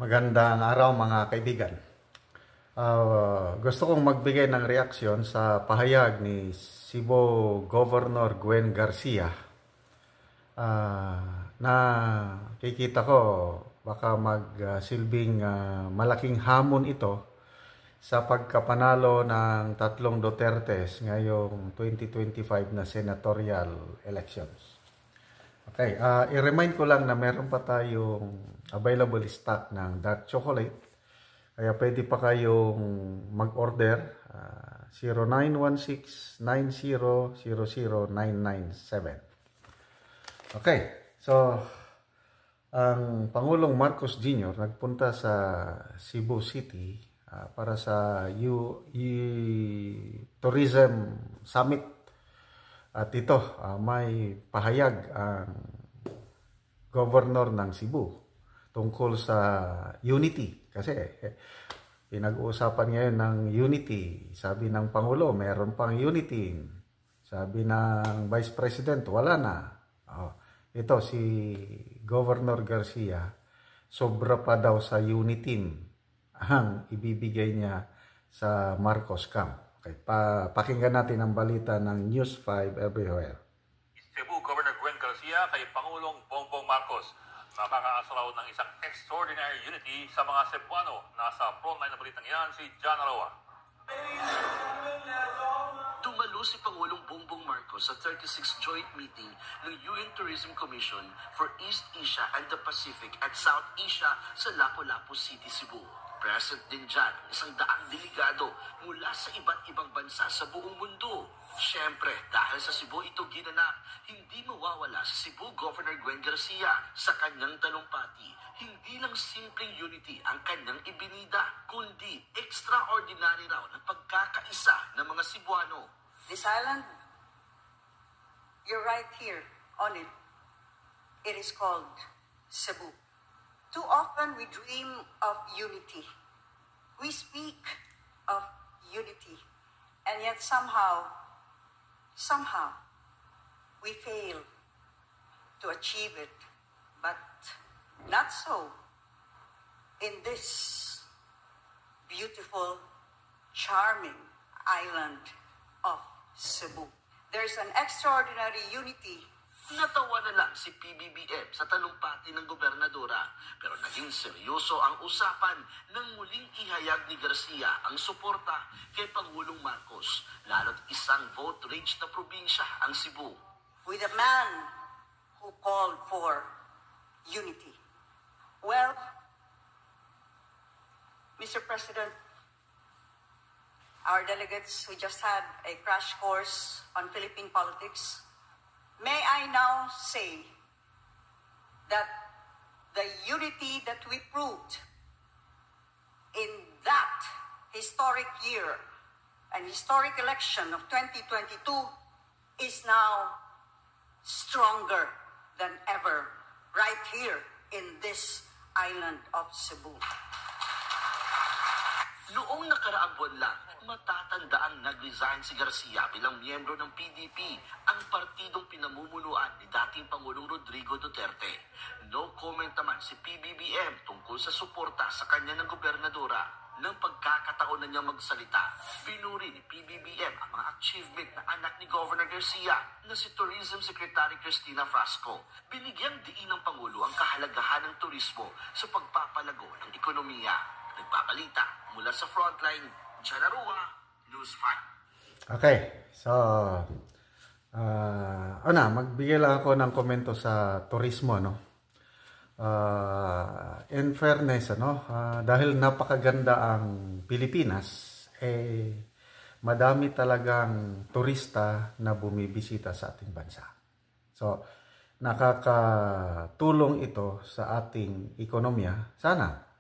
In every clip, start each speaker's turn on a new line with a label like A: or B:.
A: Magandang araw mga kaibigan. Gusto kong magbigay ng reaksyon sa pahayag ni Cebu Governor Gwen Garcia na kikita ko baka magsilbing malaking hamon ito sa pagkapanalo ng tatlong Dutertes ngayong 2025 na senatorial elections. Okay, i-remind ko lang na meron pa tayong available stock ng dark chocolate. Kaya pwede pa kayong mag-order 0916-9000-997. Okay, so ang Pangulong Marcos Jr. nagpunta sa Cebu City para sa Tourism Summit. At ito, may pahayag ang Governor ng Cebu tungkol sa unity. Kasi pinag-uusapan ngayon ng unity. Sabi ng Pangulo, meron pang unity. Sabi ng Vice President, wala na. Ito si Governor Garcia, sobra pa daw sa unity ang ibibigay niya sa Marcos Camp. Okay, pakinggan natin ang balita ng News 5 Everywhere.
B: Cebu Governor Gwen Garcia kay Pangulong Bongbong Marcos. Nakakaasa raw ng isang extraordinary unity sa mga Cebuano. Nasa frontline na balitang yan si John Aloa.
C: Dumalo si Pangulong Bongbong Marcos sa 36th Joint Meeting ng UN Tourism Commission for East Asia and the Pacific at South Asia sa Lapu-Lapu City, Cebu. Present din dyan, 100 delegado mula sa iba't ibang bansa sa buong mundo. Siyempre, dahil sa Cebu ito ginanap, hindi mawawala si Cebu Governor Gwen Garcia sa kanyang talumpati. Hindi lang simpleng unity ang kanyang ibinida, kundi extraordinary raw na pagkakaisa ng mga Cebuano.
D: This island, you're right here on it. It is called Cebu. Too often we dream of unity. We speak of unity. And yet somehow, we fail to achieve it. But not so in this beautiful, charming island of Cebu. There's an extraordinary unity.
C: Natawa na lang si PBBM sa talumpati ng gobernadora, pero naging seryoso ang usapan nang muling ihayag ni Garcia ang suporta kay Pangulong Marcos, lalo't isang vote rage na probinsya ang Cebu.
D: With a man who called for unity. Well, Mr. President, our delegates who just had a crash course on Philippine politics, may I now say that the unity that we proved in that historic year and historic election of 2022 is now stronger than ever right here in this island of Cebu.
C: Noong nakaraang buwan lang, matatandaan nag-resign si Garcia bilang miyembro ng PDP, ang partidong pinamumunuan ni dating Pangulong Rodrigo Duterte. No comment naman si PBBM tungkol sa suporta sa kanya ng gobernadora. Nang pagkakataon na niya magsalita, pinuri ni PBBM ang mga achievement na anak ni Governor Garcia na si Tourism Secretary Cristina Frasco. Binigyang diin ng Pangulo ang kahalagahan ng turismo sa pagpapalago ng ekonomiya. Nagbabalita mula sa frontline, John Aloa, News 5.
A: Okay, so magbigay lang ako ng komento sa turismo, no? In fairness, dahil napakaganda ang Pilipinas, madami talagang turista na bumibisita sa ating bansa. So, nakakatulong ito sa ating ekonomiya. Sana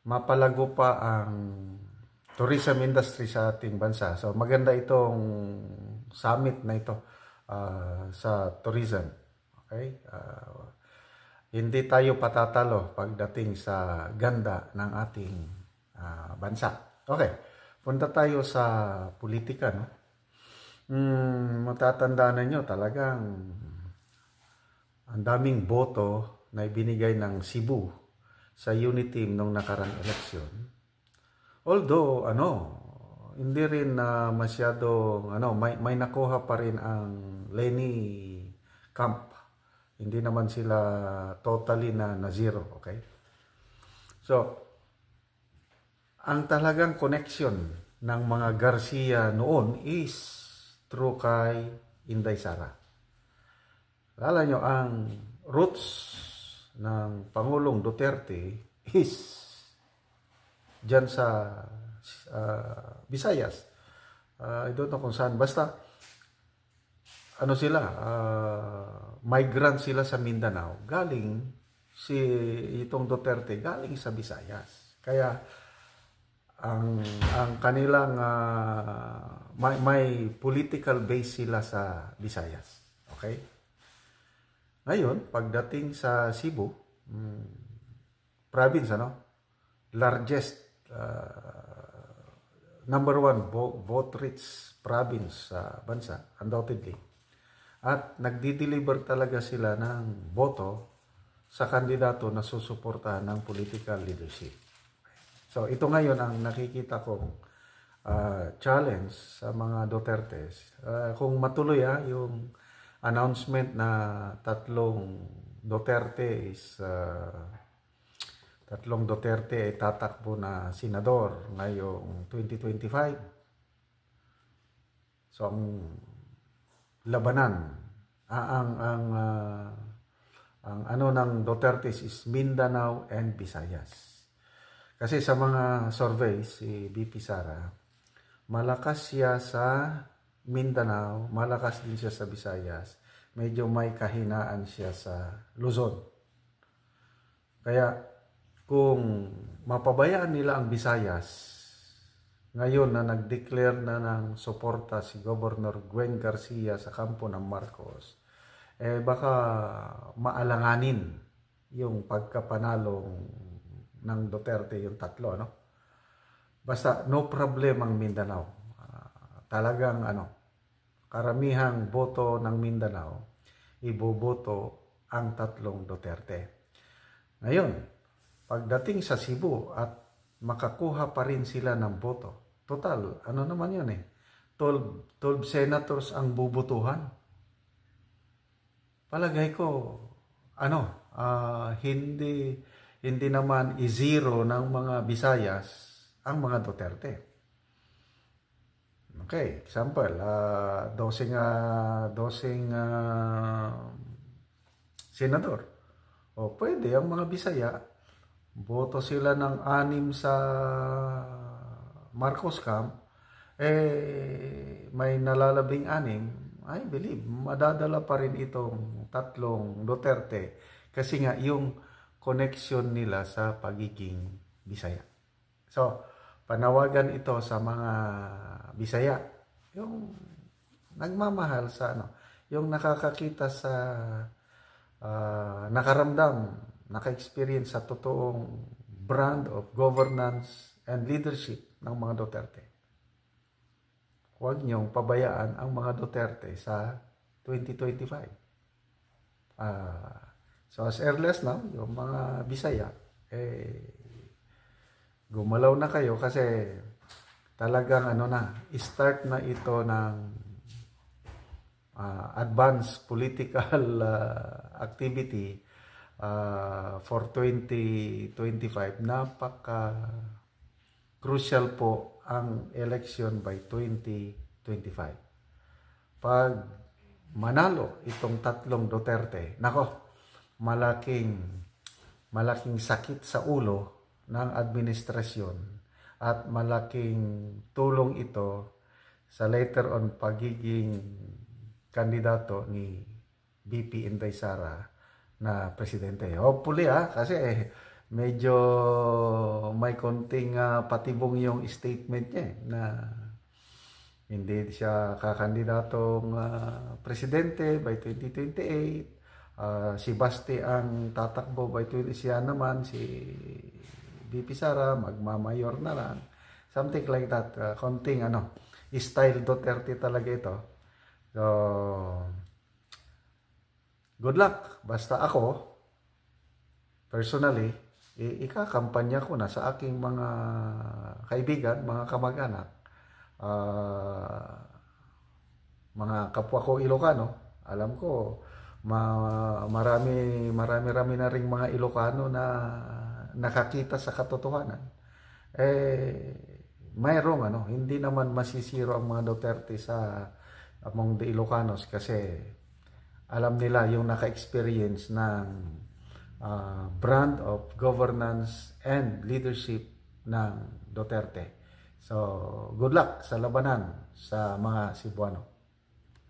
A: mapalago pa ang tourism industry sa ating bansa. So maganda itong summit na ito sa tourism. Okay? Hindi tayo patatalo pagdating sa ganda ng ating bansa. Okay, punta tayo sa politika. No? Matatandaan ninyo talagang ang daming boto na ibinigay ng Cebu sa unity team nung nakarang election. Although hindi rin masyado may nakuha pa rin ang Lenny camp. Hindi naman sila totally na zero, okay? So, ang talagang connection ng mga Garcia noon is through kay Inday Sara. Lala nyo, ang roots ng Pangulong Duterte is dyan sa Visayas. I don't know kung saan. Basta, migrant sila sa Mindanao. Galing, itong Duterte, galing sa Visayas. Kaya, ang kanilang may political base sila sa Visayas. Okay? Ngayon, pagdating sa Cebu, province, largest, number one vote-rich province sa bansa, undoubtedly. At nagdi-deliver talaga sila ng boto sa kandidato na susuportahan ng political leadership. So, ito ngayon ang nakikita kong challenge sa mga Dutertes. Kung matuloy yung announcement na tatlong Duterte ay tatakbo na senador ngayong 2025. So, ang labanan, ng Duterte is Mindanao and Visayas. Kasi sa mga surveys, si BP Sara, malakas siya sa Mindanao, malakas din siya sa Visayas, medyo may kahinaan siya sa Luzon. Kaya kung mapabayaan nila ang Visayas, ngayon na nag-declare na ng suporta si Governor Gwen Garcia sa kampo ng Marcos, baka maalanganin yung pagkapanalong ng Duterte yung tatlo, Basta no problem ang Mindanao. Talagang karamihang boto ng Mindanao, iboboto ang tatlong Duterte. Ngayon, pagdating sa Cebu at makakuha pa rin sila ng boto, total, naman yun 12 senators ang bubutuhan. Palagay ko, hindi naman i-zero ng mga Visayas ang mga Duterte. Okay, example, 12 senador. O pwede ang mga Bisaya, boto sila ng 6 sa Marcos Camp, may nalalabing 6, I believe, madadala pa rin itong tatlong Duterte kasi nga yung connection nila sa pagiging Bisaya. So, panawagan ito sa mga Bisaya, yung nagmamahal sa yung nakakakita sa nakaramdam, naka-experience sa totoong brand of governance and leadership ng mga Duterte. Huwag niyong pabayaan ang mga Duterte sa 2025. So as early as now, yung mga Bisaya, gumalaw na kayo kasi talagang start na ito ng advanced political activity for 2025. Napaka-crucial po ang election by 2025. Pag manalo itong tatlong Duterte, malaking sakit sa ulo ng administrasyon at malaking tulong ito sa later on pagiging kandidato ni BP Inday Sara na presidente. Hopefully kasi medyo may konting patibong yung statement niya na hindi siya kakandidatong presidente by 2028. Si Basti ang tatakbo by 20, siya naman si BP Sara magmamayor na lang, something like that. Konting style Duterte talaga ito. So good luck. Basta ako personally, ikakampanya ko na sa aking mga kaibigan, mga kamag-anak, mga kapwa ko Ilocano. Alam ko marami na ring mga Ilocano na nakakita sa katotohanan. Mayroong hindi naman masisiro ang mga Duterte sa among the Ilocanos kasi alam nila yung naka-experience ng brand of governance and leadership ng Duterte. So, good luck sa labanan sa mga Cebuano.